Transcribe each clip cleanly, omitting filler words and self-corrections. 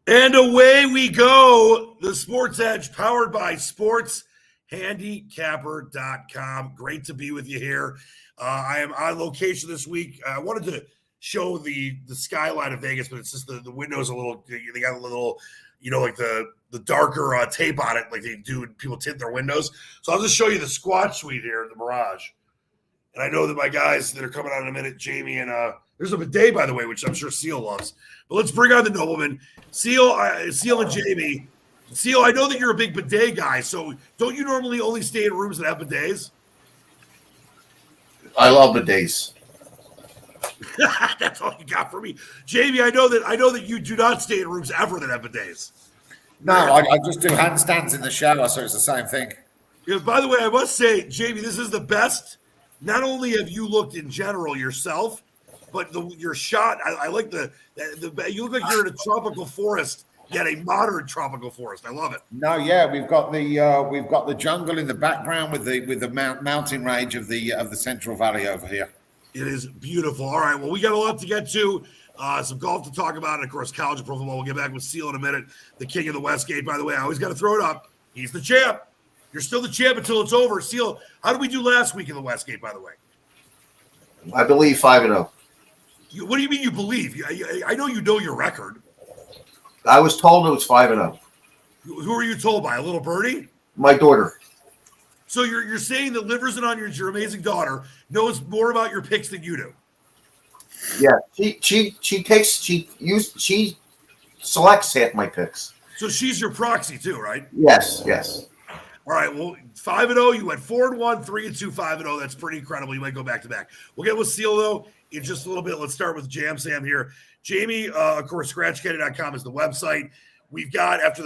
And away we go. The Sports Edge, powered by SportsHandicapper.com. Great to be with you here. I am on location this week. I wanted to show the skyline of Vegas, but it's just the windows a little. They got a little, like the darker tape on it, like they do when people tint their windows. So I'll just show you the Squatch suite here, the Mirage. And I know that my guys that are coming on in a minute, Jamie and there's a bidet, by the way, which I'm sure Seal loves. But let's bring on the nobleman. Seal and Jamie. Seal, I know that you're a big bidet guy, so don't you normally only stay in rooms that have bidets? I love bidets. That's all you got for me. Jamie, I know that you do not stay in rooms ever that have bidets. No, I just do handstands in the shower, so it's the same thing. Yeah, by the way, I must say, Jamie, this is the best. Not only have you looked in general yourself, but your shot. I like the you look like you're in a tropical forest, yet a modern tropical forest. I love it. No, yeah, we've got the jungle in the background with the mountain range of the Central Valley over here. It is beautiful. All right, well, we got a lot to get to. Some golf to talk about, and of course, college and pro football. We'll get back with Seal in a minute. The king of the Westgate, by the way. I always got to throw it up. He's the champ. You're still the champ until it's over. Seal, how did we do last week in the Westgate, by the way? I believe 5-0. What do you mean you believe? I know you know your record. I was told it was 5-0. Who were you told by? A little birdie? My daughter. So you're saying that Livers and Onions, your amazing daughter, knows more about your picks than you do? Yeah, she selects half my picks. So she's your proxy too, right? Yes. All right, well, 5-0. You went 4-1, 3-2, 5-0. That's pretty incredible. You might go back to back. We'll get with Seal though in just a little bit. Let's start with Jam Sam here. Jamie, of course, ScratchCandy.com is the website. We've got, after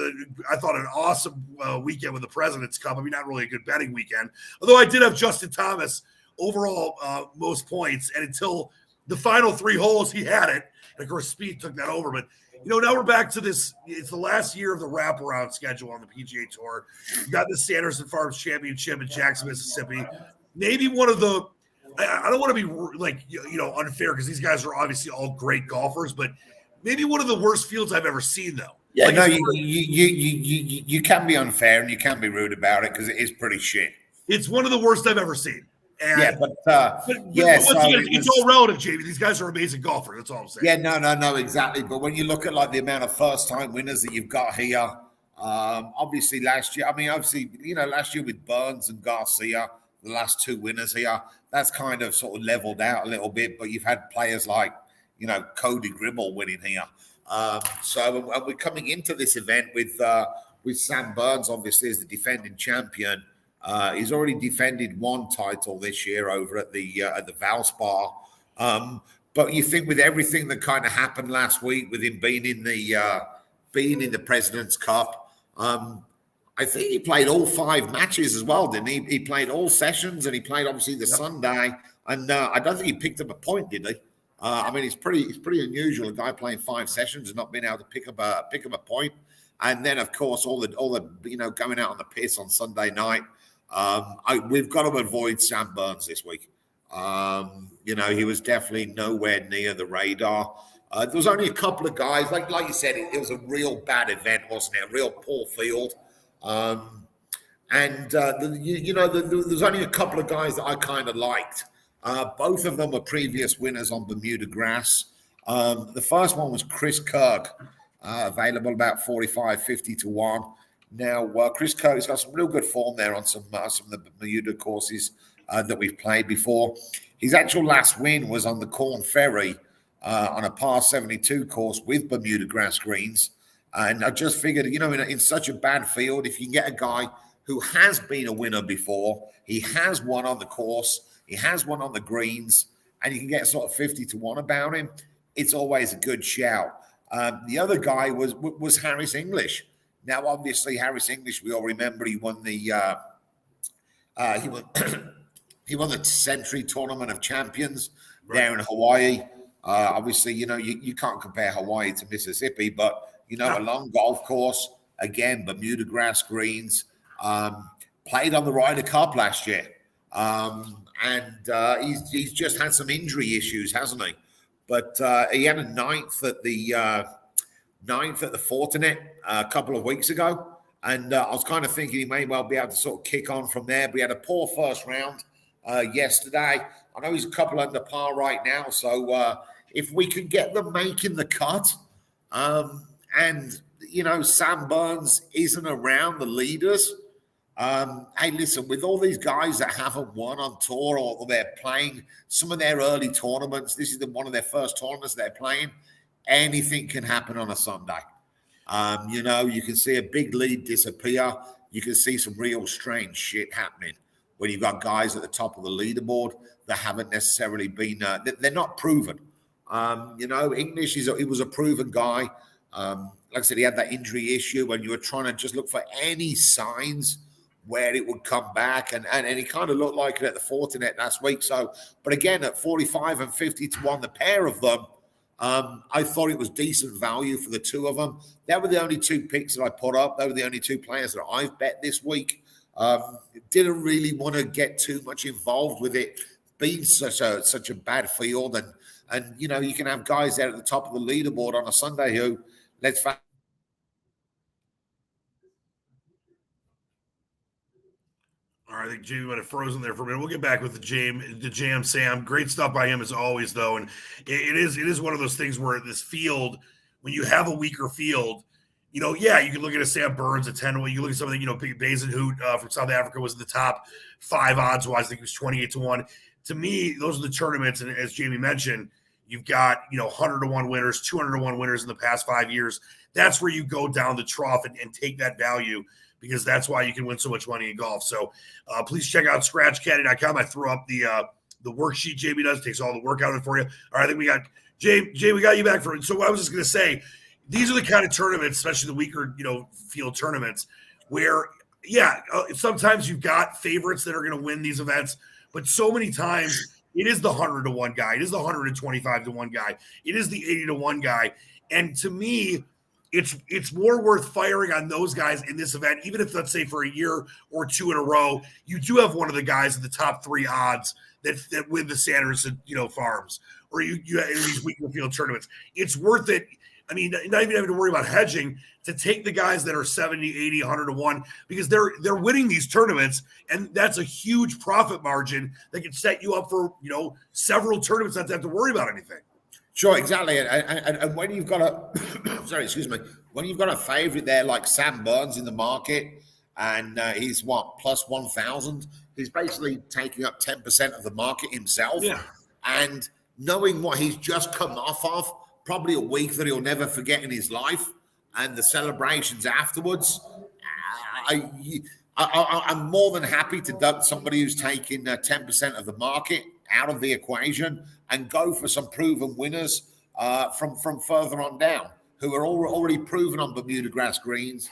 I thought an awesome weekend with the President's Cup. I mean, not really a good betting weekend. Although I did have Justin Thomas overall most points. And until the final 3 holes, he had it. And, of course, Speed took that over. But, now we're back to this. It's the last year of the wraparound schedule on the PGA Tour. You got the Sanderson Farms Championship in Jackson, Mississippi. Maybe one of the – I don't want to be, unfair because these guys are obviously all great golfers, but maybe one of the worst fields I've ever seen, though. Yeah, you can be unfair and you can be rude about it because it is pretty shit. It's one of the worst I've ever seen. And, it's all relative, Jamie. These guys are amazing golfers. That's all I'm saying. Yeah, no, exactly. But when you look at the amount of first-time winners that you've got here, obviously last year with Burns and Garcia, the last 2 winners here, that's kind of sort of leveled out a little bit. But you've had players like, Cody Gribble winning here. So we're coming into this event with Sam Burns, obviously, as the defending champion. He's already defended 1 title this year over at the Valspar. But you think with everything that kind of happened last week, with him being in the President's Cup, I think he played all 5 matches as well, didn't he? He played all sessions, and he played obviously the Sunday. And I don't think he picked up a point, did he? I mean, it's pretty unusual, a guy playing 5 sessions and not being able to pick up a point. And then, of course, all the going out on the piss on Sunday night. We've got to avoid Sam Burns this week. He was definitely nowhere near the radar. There was only a couple of guys, like you said, it was a real bad event, wasn't it? A real poor field. There's only a couple of guys that I kind of liked. Both of them were previous winners on Bermuda grass. The first one was Chris Kirk, available about 45-50 to 1. Now, Chris Kirk has got some real good form there on some of the Bermuda courses that we've played before. His actual last win was on the Corn Ferry on a par 72 course with Bermuda grass greens. And I just figured, in such a bad field, if you can get a guy who has been a winner before, he has won on the course, he has won on the greens, and you can get sort of 50 to 1 about him, it's always a good shout. The other guy was Harris English. Now, obviously, Harris English, we all remember he won the he won the Century Tournament of Champions there in Hawaii. Obviously, you can't compare Hawaii to Mississippi, but a long golf course, again, Bermuda grass greens, played on the Ryder Cup last year. He's just had some injury issues, hasn't he? But he had a 9th at the 9th at the Fortinet a couple of weeks ago. And I was kind of thinking he may well be able to sort of kick on from there. But he had a poor first round yesterday. I know he's a couple under par right now. So if we can get them making the cut, and, Sam Burns isn't around the leaders. Hey, listen, with all these guys that haven't won on tour or they're playing some of their early tournaments, this is one of their first tournaments they're playing, anything can happen on a Sunday. You can see a big lead disappear. You can see some real strange shit happening when you've got guys at the top of the leaderboard that haven't necessarily been, they're not proven. English, he was a proven guy. Like I said, he had that injury issue when you were trying to just look for any signs where it would come back. And he kind of looked like it at the Fortinet last week. So, but again, at 45 and 50 to 1, the pair of them, I thought it was decent value for the two of them. That were the only two picks that I put up. They were the only two players that I've bet this week. Didn't really want to get too much involved with it being such a bad field. And you can have guys there at the top of the leaderboard on a Sunday who, let's face. All right, I think Jamie might have frozen there for a minute. We'll get back with the Jam Sam. Great stuff by him as always, though. And it is one of those things where this field, when you have a weaker field, you can look at a Sam Burns at 10. You can look at something, Bazenhout from South Africa was in the top 5 odds-wise. I think he was 28 to 1. To me, those are the tournaments, and as Jamie mentioned, you've got 100 to 1 winners, 200 to 1 winners in the past 5 years. That's where you go down the trough and take that value, because that's why you can win so much money in golf. So please check out scratchcaddy.com. I threw up the worksheet Jamie does, takes all the work out of it for you. All right, I think we got Jay, we got you back for it. So what I was just going to say, these are the kind of tournaments, especially the weaker, field tournaments, where, sometimes you've got favorites that are going to win these events, but so many times it is the 100 to 1 guy. It is the 125 to 1 guy. It is the 80 to 1 guy. And to me, it's more worth firing on those guys in this event, even if, let's say, for a year or two in a row, you do have one of the guys in the top 3 odds that win the Sanderson, Farms, or you in these weaker field tournaments. It's worth it. I mean, not even having to worry about hedging, to take the guys that are 70, 80, 100 to 1, because they're winning these tournaments, and that's a huge profit margin that can set you up for, several tournaments not to have to worry about anything. Sure, exactly. And when you've got when you've got a favorite there like Sam Burns in the market, and he's plus 1,000, he's basically taking up 10% of the market himself. Yeah. And knowing what he's just come off of, probably a week that he'll never forget in his life, and the celebrations afterwards, I'm more than happy to duck somebody who's taking 10% of the market out of the equation and go for some proven winners from further on down, who are already proven on Bermuda grass greens.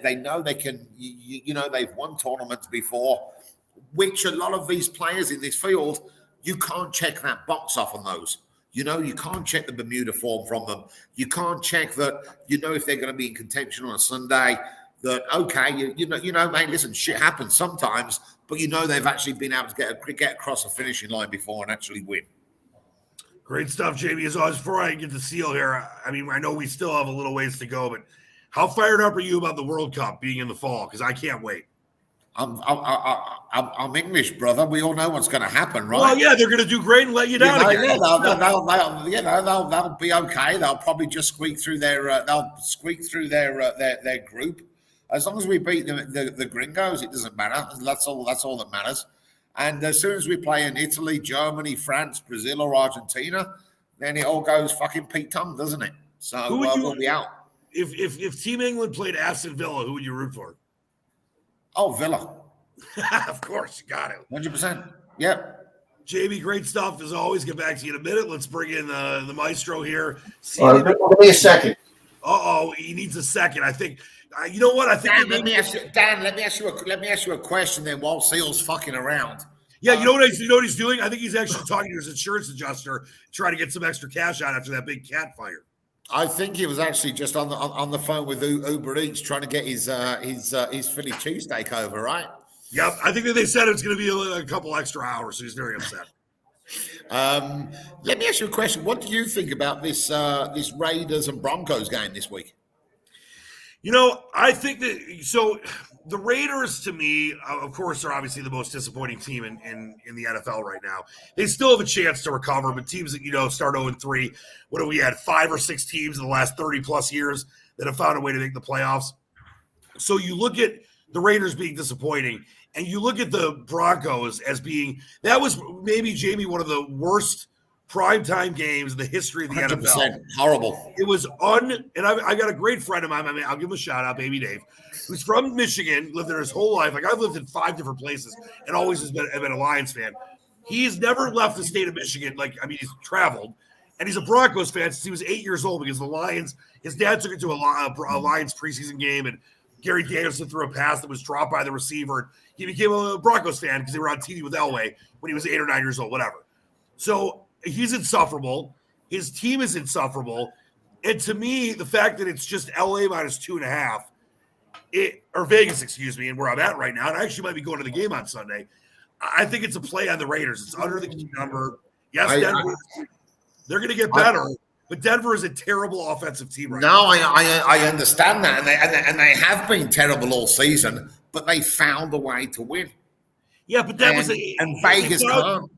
They know they can, they've won tournaments before, which a lot of these players in this field, you can't check that box off on those. You can't check the Bermuda form from them. You can't check that, if they're going to be in contention on a Sunday, that, okay, mate, listen, shit happens sometimes, but they've actually been able to get across the finishing line before and actually win. Great stuff, Jamie. As always, before I get to Seal here, I mean, I know we still have a little ways to go, but how fired up are you about the World Cup being in the fall? Because I can't wait. I'm English, brother. We all know what's going to happen, right? Well, yeah, they're going to do great and let you down again. Yeah, they'll be okay. They'll probably just squeak through their group. As long as we beat the Gringos, it doesn't matter. That's all that matters. And as soon as we play in Italy, Germany, France, Brazil, or Argentina, then it all goes fucking Pete Tom, doesn't it? So we'll be out. If Team England played Aston Villa, who would you root for? Oh, Villa. Of course, you got it. 100%. Yep. JB, great stuff as always. Get back to you in a minute. Let's bring in the maestro here. Give me a second. He needs a second. I think. You know what? I think. Dan, let me ask you a question. Then while Seal's fucking around. Yeah, you know what he's doing? I think he's actually talking to his insurance adjuster, trying to get some extra cash out after that big cat fire. I think he was actually just on the phone with Uber Eats trying to get his Philly cheesesteak over, right? Yep, I think that they said it's going to be a couple extra hours, so he's very upset. Let me ask you a question. What do you think about this this Raiders and Broncos game this week? I think that the Raiders, to me, of course, are obviously the most disappointing team in the NFL right now. They still have a chance to recover, but teams that, start 0-3, what have we had, 5 or 6 teams in the last 30-plus years that have found a way to make the playoffs? So you look at the Raiders being disappointing, and you look at the Broncos as being – that was maybe, Jamie, one of the worst primetime games in the history of the 100%. NFL. Horrible. It was and I got a great friend of mine. I'll give him a shout out, Baby Dave, who's from Michigan, lived there his whole life. Like, I've lived in 5 different places and always has been a Lions fan. He's never left the state of Michigan. He's traveled, and he's a Broncos fan since he was 8 years old because the Lions, his dad took it to a Lions preseason game, and Gary Danielson threw a pass that was dropped by the receiver. He became a Broncos fan because they were on TV with Elway when he was 8 or 9 years old, whatever. So he's insufferable. His team is insufferable. And to me, the fact that it's just LA minus 2.5, or Vegas, excuse me, and where I'm at right now, and I actually might be going to the game on Sunday. I think it's a play on the Raiders. It's under the key number. Yes, Denver, they're going to get better, but Denver is a terrible offensive team right now. I understand that, and they have been terrible all season, but they found a way to win. Yeah, but that was and Vegas can't.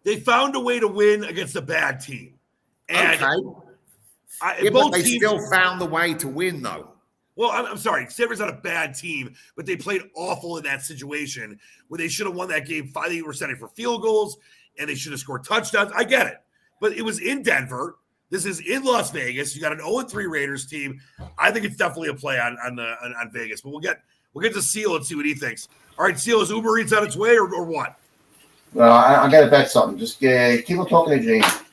They found a way to win against a bad team. And but they still found the way to win, though. Well, I'm sorry. Denver's not a bad team, but they played awful in that situation where they should have won that game. They were setting for field goals, and they should have scored touchdowns. I get it. But it was in Denver. This is in Las Vegas. You got an 0-3 Raiders team. I think it's definitely a play on Vegas. But we'll get to Seal and see what he thinks. All right, Seal, is Uber Eats on its way or what? Well, I got to bet something. Just keep on talking to James.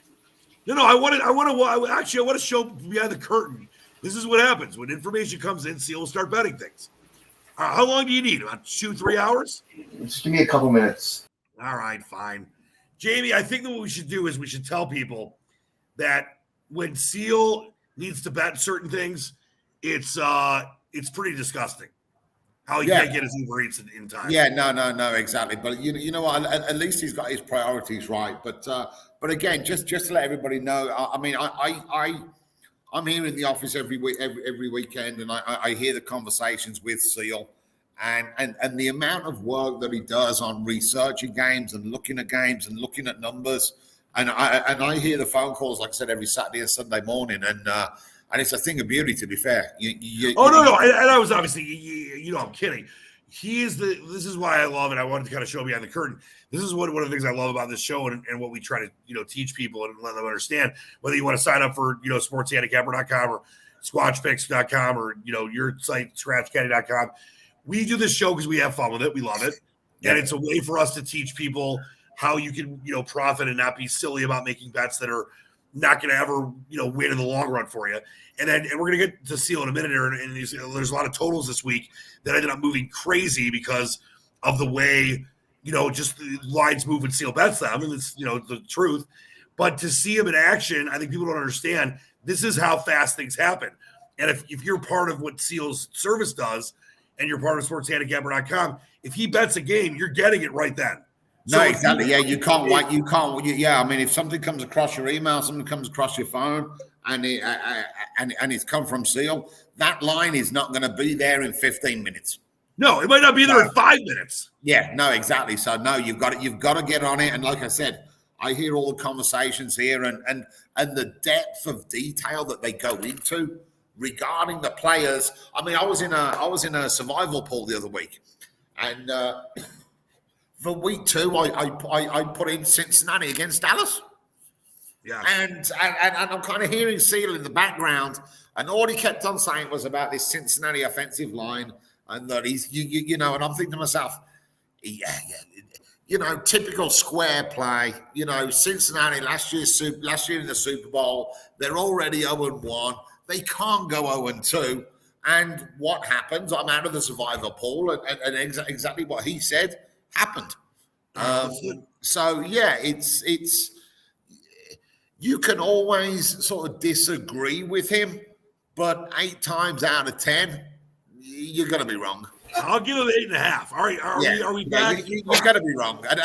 No. I want to show behind the curtain. This is what happens when information comes in. Seal will start betting things. How long do you need? About 2-3 hours? Just give me a couple minutes. All right, fine. Jamie, I think that what we should do is we should tell people that when Seal needs to bet certain things, it's pretty disgusting. How he can't get his Uber Eats in time. Yeah, no, exactly. But you know what? At least he's got his priorities right. But again, just to let everybody know, I'm here in the office every weekend, and I hear the conversations with Seal, and the amount of work that he does on researching games and looking at games and looking at numbers, and I hear the phone calls, like I said, every Saturday and Sunday morning, and it's a thing of beauty, to be fair. No. And I was obviously, I'm kidding. This is why I love it. I wanted to kind of show behind the curtain. This is one of the things I love about this show and what we try to, teach people and let them understand. Whether you want to sign up for, SportsHandicapper.com or SquatchPicks.com or, your site, ScratchCaddy.com. We do this show because we have fun with it. We love it. And it's a way for us to teach people how you can, profit and not be silly about making bets that are not going to ever, win in the long run for you. And we're going to get to Seal in a minute here. And there's a lot of totals this week that ended up moving crazy because of the way, just the lines move and Seal bets them. And it's, the truth. But to see him in action, I think people don't understand this is how fast things happen. And if you're part of what Seal's service does and you're part of SportsHandicapper.com, if he bets a game, you're getting it right then. No, exactly. Yeah, you can't wait. You can't. Yeah, I mean, if something comes across your email, something comes across your phone, and it's come from Seal, that line is not going to be there in 15 minutes. No, it might not be there in 5 minutes. Yeah, no, exactly. So no, you've got to get on it. And like I said, I hear all the conversations here and the depth of detail that they go into regarding the players. I mean, I was in a survival pool the other week, and. For week 2, I put in Cincinnati against Dallas. Yeah. And I'm kind of hearing Seal in the background, and all he kept on saying was about this Cincinnati offensive line, and that he's, and I'm thinking to myself, typical square play. Cincinnati last year in the Super Bowl, they're already 0-1. They can't go 0-2. And what happens? I'm out of the survivor pool, and exactly what he said happened. So yeah, it's you can always sort of disagree with him, but 8 times out of 10, you're going to be wrong. I'll give him 8.5. All right, are we back? You're going to be wrong. And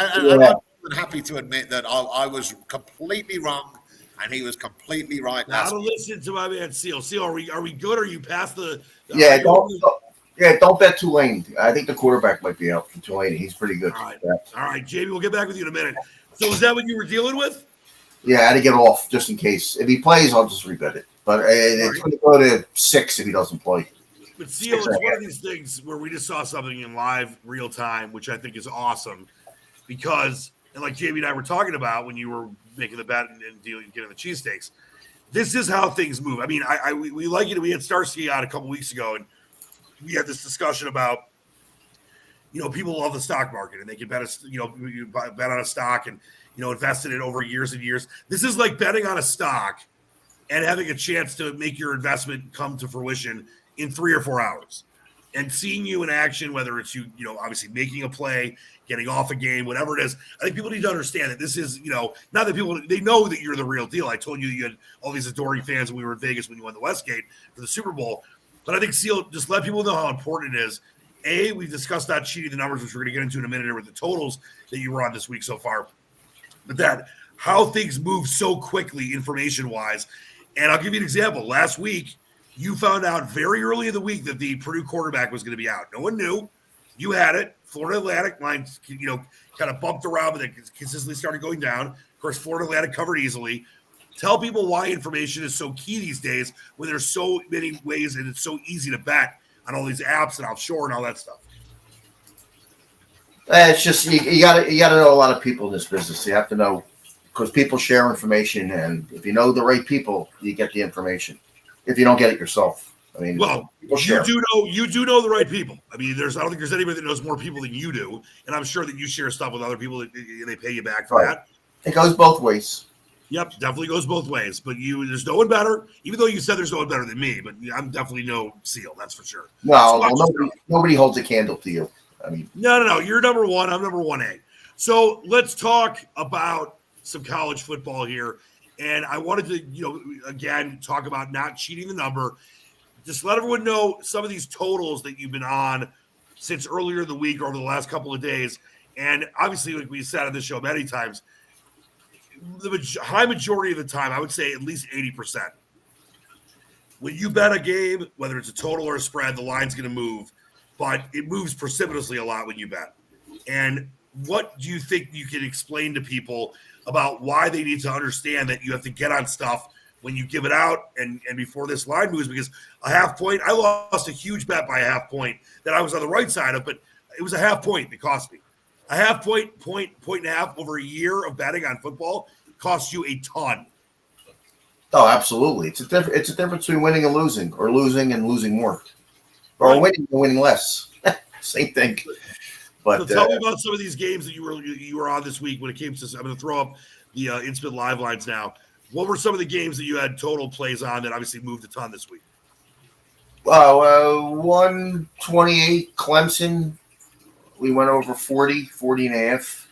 than happy to admit that I was completely wrong and he was completely right. Now to listen to my man Seal. Seal, are we good? Are you past the? Yeah, don't bet Tulane. I think the quarterback might be out for Tulane. He's pretty good. All right, Yeah. all right, Jamie. We'll get back with you in a minute. So is that what you were dealing with? Yeah, I had to get off just in case. If he plays, I'll just rebet it. But it's going to go to 6 if he doesn't play. But Seal, it's one of these things where we just saw something in live, real time, which I think is awesome because, and like Jamie and I were talking about when you were making the bet and getting the cheesesteaks, this is how things move. I mean, we like it. We had Starsky on a couple weeks ago, and we had this discussion about, people love the stock market and they can bet, bet on a stock and, invest in it over years and years. This is like betting on a stock and having a chance to make your investment come to fruition in 3 or 4 hours, and seeing you in action, whether it's you obviously making a play, getting off a game, whatever it is. I think people need to understand that this is, not that they know that you're the real deal. I told you had all these adoring fans when we were in Vegas when you won the Westgate for the Super Bowl. But I think Seal, just let people know how important it is. We've discussed not cheating the numbers, which we're going to get into in a minute here with the totals that you were on this week so far. But that how things move so quickly information-wise. And I'll give you an example. Last week, you found out very early in the week that the Purdue quarterback was going to be out. No one knew. You had it. Florida Atlantic line, kind of bumped around, but it consistently started going down. Of course, Florida Atlantic covered easily. Tell people why information is so key these days when there's so many ways and it's so easy to bet on all these apps and offshore and all that stuff. It's just you got to know a lot of people in this business. You have to know because people share information, and if you know the right people, you get the information. If you don't get it yourself, I mean, well, you do know the right people. I mean, I don't think there's anybody that knows more people than you do, and I'm sure that you share stuff with other people and they pay you back for that. It goes both ways. Yep, definitely goes both ways. But there's no one better, even though you said there's no one better than me, but I'm definitely no Seal, that's for sure. No, nobody holds a candle to you. I mean, no. You're number one. I'm number 1A. So let's talk about some college football here. And I wanted to, again, talk about not cheating the number. Just let everyone know some of these totals that you've been on since earlier in the week or over the last couple of days. And obviously, like we said on this show many times, the high majority of the time, I would say at least 80%. When you bet a game, whether it's a total or a spread, the line's going to move. But it moves precipitously a lot when you bet. And what do you think you can explain to people about why they need to understand that you have to get on stuff when you give it out and before this line moves? Because a half point, I lost a huge bet by a half point that I was on the right side of, but it was a half point that cost me. A half point and a half over a year of betting on football costs you a ton. Oh, absolutely. It's a difference between winning and losing, or losing and losing more, or winning and winning less. Same thing. But so tell me about some of these games that you were on this week when it came to. I'm going to throw up the instant live lines now. What were some of the games that you had total plays on that obviously moved a ton this week? 128 Clemson. We went over 40 and a half.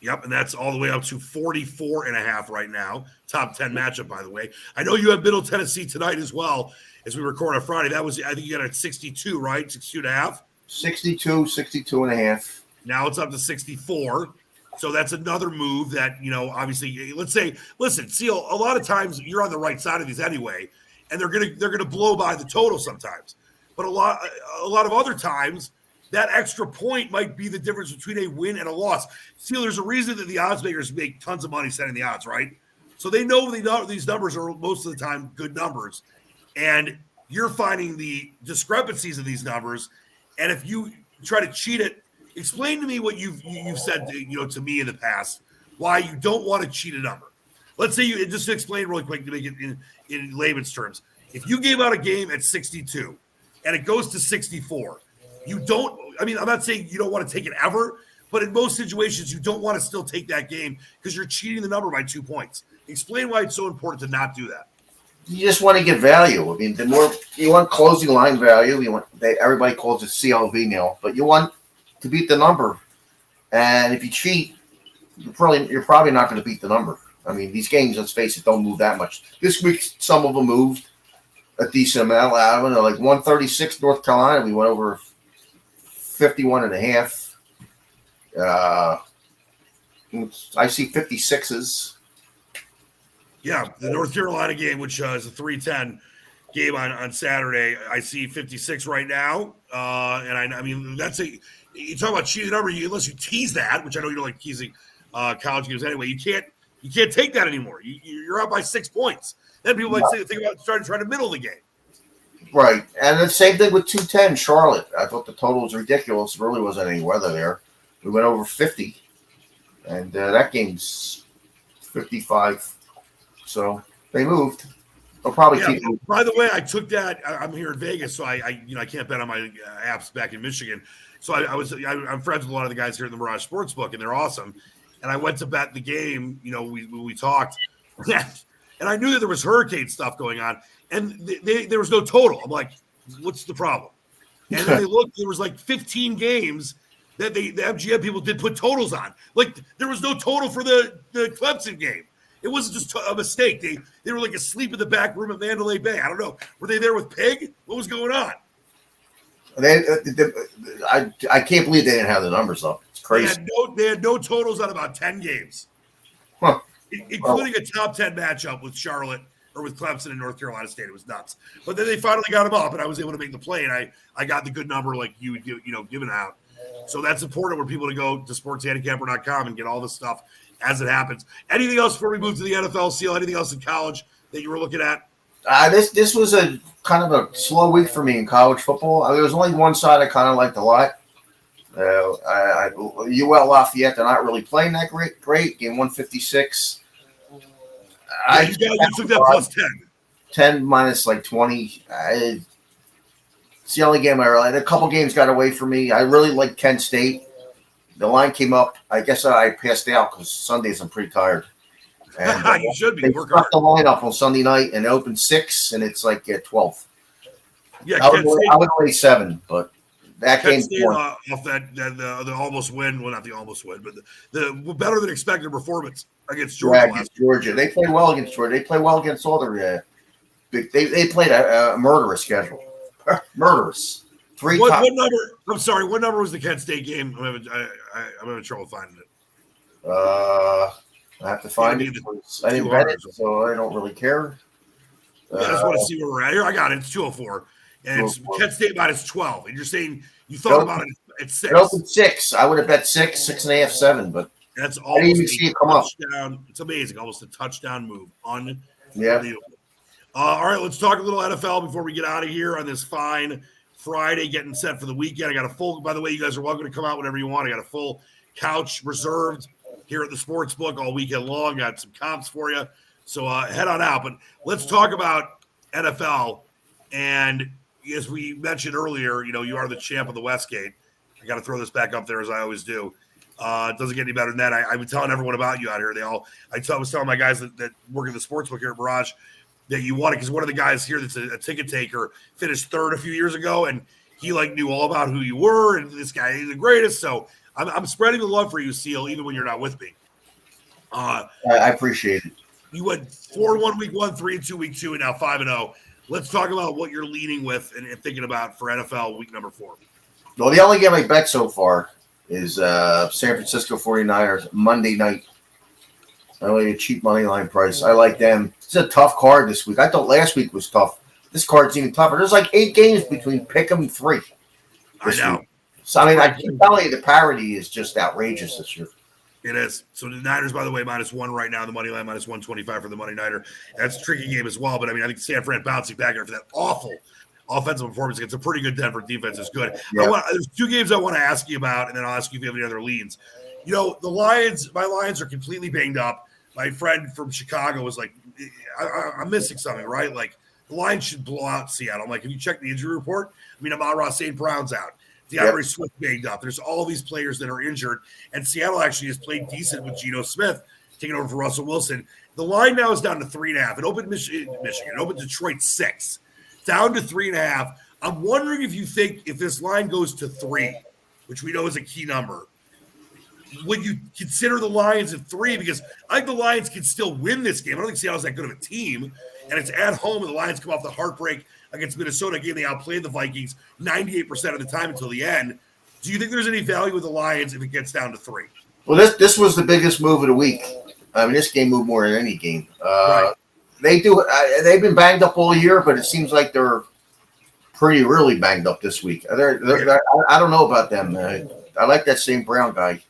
Yep, and that's all the way up to 44 and a half right now. Top 10 matchup, by the way. I know you have Middle Tennessee tonight as well as we record on Friday. That was, I think you got it at 62, right? 62 and a half? 62 and a half. Now it's up to 64. So that's another move that, obviously, listen, Seal, a lot of times you're on the right side of these anyway, and they're gonna blow by the total sometimes. But a lot of other times, that extra point might be the difference between a win and a loss. Seal, there's a reason that the odds makers make tons of money setting the odds, right? So they know these numbers are most of the time good numbers, and you're finding the discrepancies of these numbers. And if you try to cheat it, explain to me what you've said to me in the past, why you don't want to cheat a number. Let's say just to explain really quick to make it in layman's terms. If you gave out a game at 62 and it goes to 64, I'm not saying you don't want to take it ever, but in most situations, you don't want to still take that game because you're cheating the number by 2 points. Explain why it's so important to not do that. You just want to get value. I mean, the more you want closing line value, everybody calls it CLV now, but you want to beat the number. And if you cheat, you're probably not going to beat the number. I mean, these games, let's face it, don't move that much. This week, some of them moved a decent amount. I don't know, like 136 North Carolina, we went over 51 and a half. I see 56s. Yeah, the North Carolina game, which is a 3:10 game on Saturday, I see 56 right now. And I mean, you talk about cheating number, unless you tease that, which I know you don't like teasing college games anyway. You can't take that anymore. You're up by 6 points. Then people might think about starting trying to middle the game. Right, and the same thing with 210 Charlotte. I thought the total was ridiculous. There really wasn't any weather there. We went over 50, and that game's 55. So they moved. They'll probably keep moving. By the way, I took that. I'm here in Vegas, so I can't bet on my apps back in Michigan. So I'm friends with a lot of the guys here in the Mirage Sportsbook, and they're awesome. And I went to bet the game. We talked, and I knew that there was hurricane stuff going on, and there was no total. I'm like, what's the problem? And then they looked. There was like 15 games that the MGM people did put totals on. Like there was no total for the Clemson game. It wasn't just a mistake. They were like asleep in the back room at Mandalay Bay. I don't know. Were they there with Pig? What was going on? I can't believe they didn't have the numbers up. It's crazy. They had no totals on about 10 games, including a top 10 matchup with Charlotte or with Clemson and North Carolina State. It was nuts. But then they finally got them up, and I was able to make the play, and I got the good number like you would give it out. So that's important for people to go to sportshandicapper.com and get all this stuff as it happens. Anything else before we move to the NFL, Seal? Anything else in college that you were looking at? This was a kind of a slow week for me in college football. There was only one side I kind of liked a lot. UL Lafayette, they're not really playing that great. Game 156. You took that plus 10. 10 minus like 20. It's the only game I really. A couple games got away from me. I really like Kent State. The line came up. I guess I passed out because Sundays I'm pretty tired. And, you should be. They stuck the line up on Sunday night and it opened 6, and it's like 12. Yeah, I would play 7, but that Kent game State off that the almost win. Well, not the almost win, but the better than expected performance against Georgia. Yeah, against Georgia. They played well against Georgia. They played well against all their. They played a murderous schedule. Murderous. What number? I'm sorry. What number was the Kent State game? I'm having trouble finding it. I have to find it. I didn't bet it, so I don't really care. I just want to see where we're at. Here, I got it. It's 204, and it's Kent State minus 12. And you're saying you thought about it at 6. It opened 6. I would have bet 6, 6.5, 7, but that's I didn't even see it come up. It's amazing. Almost a touchdown move. Yeah. All right, let's talk a little NFL before we get out of here on this fine Friday, getting set for the weekend. I got a full, by the way, you guys are welcome to come out whenever you want. I got a full couch reserved here at the Sportsbook all weekend long. Got some comps for you. So head on out. But let's talk about NFL. And as we mentioned earlier, you are the champ of the Westgate. I got to throw this back up there as I always do. It doesn't get any better than that. I've been telling everyone about you out here. I was telling my guys that work in the Sportsbook here at Mirage that you won it because one of the guys here that's a ticket taker finished 3rd a few years ago, and he knew all about who you were, and this guy is the greatest. So I'm spreading the love for you, Seal, even when you're not with me. I appreciate it. You went 4-1 week 1, 3-2 week 2, and now 5-0. Let's talk about what you're leaning with and thinking about for NFL week number 4. Well, the only game I bet so far is San Francisco 49ers Monday night. I only a cheap money line price. I like them. It's a tough card this week. I thought last week was tough. This card's even tougher. There's like 8 games between pick 'em and 3. I know. Week. So, I keep telling you, the parity is just outrageous this year. It is. So the Niners, by the way, -1 right now. The money line -125 for the Money Niner. That's a tricky game as well. But, I think San Fran bouncing back after that awful offensive performance against a pretty good Denver defense is good. Yeah. There's 2 games I want to ask you about, and then I'll ask you if you have any other leans. The Lions, my Lions are completely banged up. My friend from Chicago was like, I'm missing something, right? Like, the Lions should blow out Seattle. I'm like, have you checked the injury report? Amon-Ra St. Brown's out. DeAndre Swift banged up. There's all these players that are injured, and Seattle actually has played decent with Geno Smith taking over for Russell Wilson. The line now is down to 3.5. It opened Michigan. It opened Detroit 6. Down to 3.5. I'm wondering if you think if this line goes to 3, which we know is a key number, would you consider the Lions at 3? Because I think the Lions can still win this game. I don't think Seattle's that good of a team, and it's at home, and the Lions come off the heartbreak against Minnesota, game they outplayed the Vikings 98% of the time until the end. Do you think there's any value with the Lions if it gets down to 3? Well, this was the biggest move of the week. I mean, this game moved more than any game. Right. They've been banged up all year, but it seems like they're really banged up this week. I don't know about them. I like that St. Brown guy.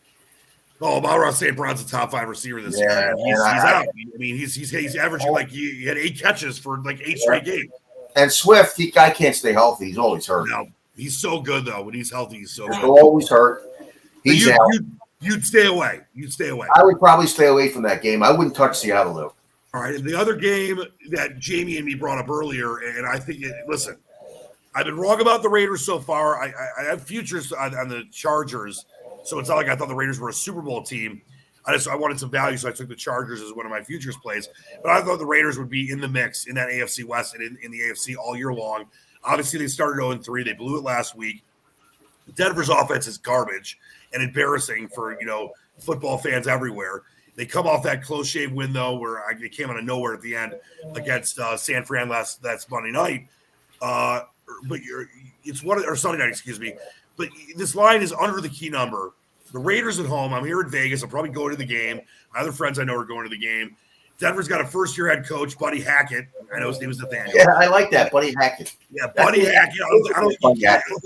Oh, Amon-Ra St. Brown's a top 5 receiver this year. Yeah, He's out. I mean, he's averaging like he had 8 catches for like 8 straight games. And Swift, the guy can't stay healthy. He's always hurt. No, he's so good though. When he's healthy, he's so good. Always hurt. He's out. You'd stay away. You'd stay away. I would probably stay away from that game. I wouldn't touch Seattle though. All right. And the other game that Jamie and me brought up earlier, and I think, listen, I've been wrong about the Raiders so far. I have futures on the Chargers, so it's not like I thought the Raiders were a Super Bowl team. I wanted some value, so I took the Chargers as one of my futures plays. But I thought the Raiders would be in the mix in that AFC West and in the AFC all year long. Obviously, they started 0-3. They blew it last week. Denver's offense is garbage and embarrassing for football fans everywhere. They come off that close shave win though, where they came out of nowhere at the end against San Fran last Monday night. But it's Sunday night, excuse me. But this line is under the key number. The Raiders at home. I'm here in Vegas. I'll probably go to the game. My other friends I know are going to the game. Denver's got a first-year head coach, Buddy Hackett. I know his name is Nathaniel. Yeah, I like that, Buddy Hackett. Yeah, Buddy Hackett. I don't think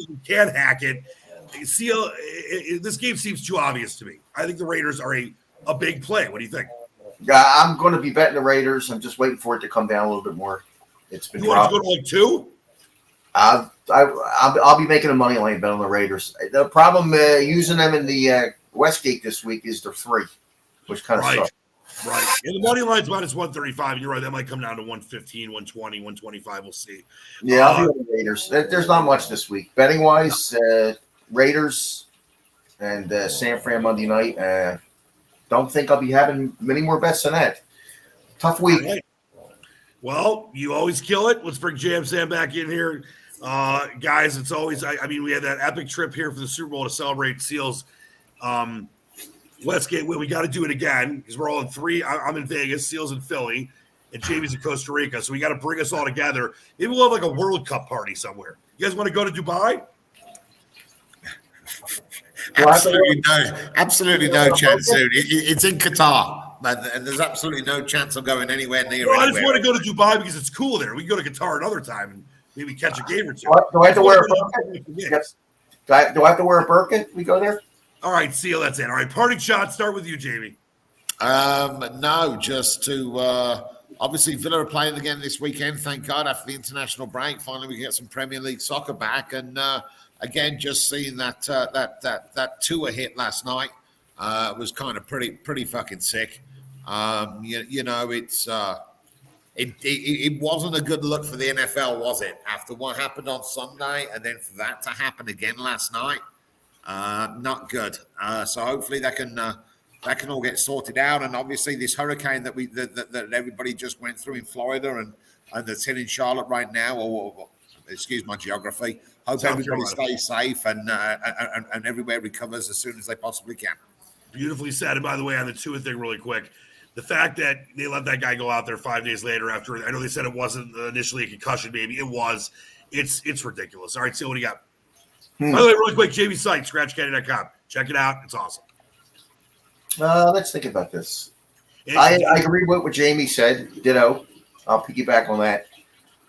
you can hack it. This game seems too obvious to me. I think the Raiders are a big play. What do you think? Yeah, I'm going to be betting the Raiders. I'm just waiting for it to come down a little bit more. It's been. You want to go to like 2? I'll be making a money line bet on the Raiders. The problem using them in the Westgate this week is they're 3, which kind of sucks. Right. And the money line's minus 135. You're right. That might come down to 115, 120, 125. We'll see. Yeah, I'll be on the Raiders. There's not much this week. Betting wise, Raiders and San Fran Monday night. Don't think I'll be having many more bets than that. Tough week. Right. Well, you always kill it. Let's bring Jam Sam back in here. Guys, it's always, I mean, we had that epic trip here for the Super Bowl to celebrate Seals. Westgate, we got to do it again because we're all in 3. I'm in Vegas, Seals in Philly, and Jamie's in Costa Rica. So we got to bring us all together. Maybe we'll have like a World Cup party somewhere. You guys want to go to Dubai? Absolutely no chance soon. It's in Qatar, and there's absolutely no chance of going anywhere near. Well, I just want to go to Dubai because it's cool there. We can go to Qatar another time and maybe catch a game or 2. Do I have to wear a burqa? Yes. Do I have to wear a burqa? We go there. All right, Seal, that's it. All right, parting shot. Start with you, Jamie. No, just to obviously Villa are playing again this weekend. Thank God after the international break, finally we can get some Premier League soccer back. And again, just seeing that tour hit last night was kind of pretty fucking sick. It wasn't a good look for the NFL, was it? After what happened on Sunday, and then for that to happen again last night. Not good. So hopefully that can all get sorted out. And obviously this hurricane that everybody just went through in Florida and that's hitting Charlotte right now, or excuse my geography. Hope everybody stays safe and everywhere recovers as soon as they possibly can. Beautifully said. And by the way, on the Tua thing, really quick, the fact that they let that guy go out there 5 days later after, I know they said it wasn't initially a concussion, maybe it was. It's ridiculous. All right, so what do you got? By the way, really quick, JV's site, scratchcandy.com. Check it out. It's awesome. Let's think about this. I agree with what Jamie said. Ditto. I'll piggyback on that.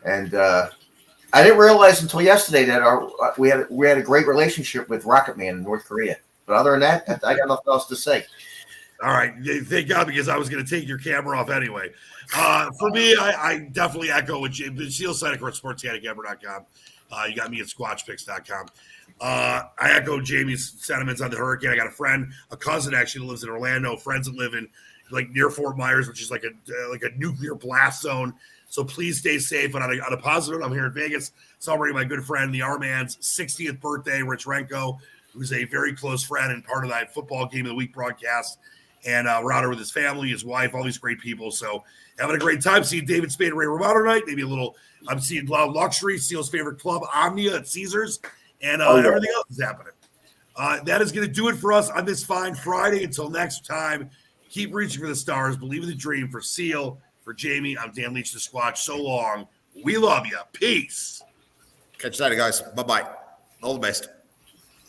And I didn't realize until yesterday that we had a great relationship with Rocket Man in North Korea. But other than that, I got nothing else to say. All right. Thank God, because I was going to take your camera off anyway. For me, I definitely echo what the Seal site, of course, SportSedge.com. You got me at SquatchPicks.com. I echo Jamie's sentiments on the hurricane. I got a cousin actually that lives in Orlando, friends that live in like near Fort Myers, which is like a nuclear blast zone. So please stay safe. And on a positive note, I'm here in Vegas celebrating my good friend, the R-Man's 60th birthday, Rich Renko, who's a very close friend and part of that football game of the week broadcast. And we're out here with his family, his wife, all these great people. So having a great time. Seeing David Spade and Ray Romano tonight. Maybe a little, I'm seeing a lot of luxury, Seal's favorite club, Omnia at Caesars. And everything else is happening. That is going to do it for us on this fine Friday. Until next time, keep reaching for the stars. Believe in the dream. For Seal, for Jamie, I'm Dan Leach, the Squatch. So long. We love you. Peace. Catch you later, guys. Bye-bye. All the best.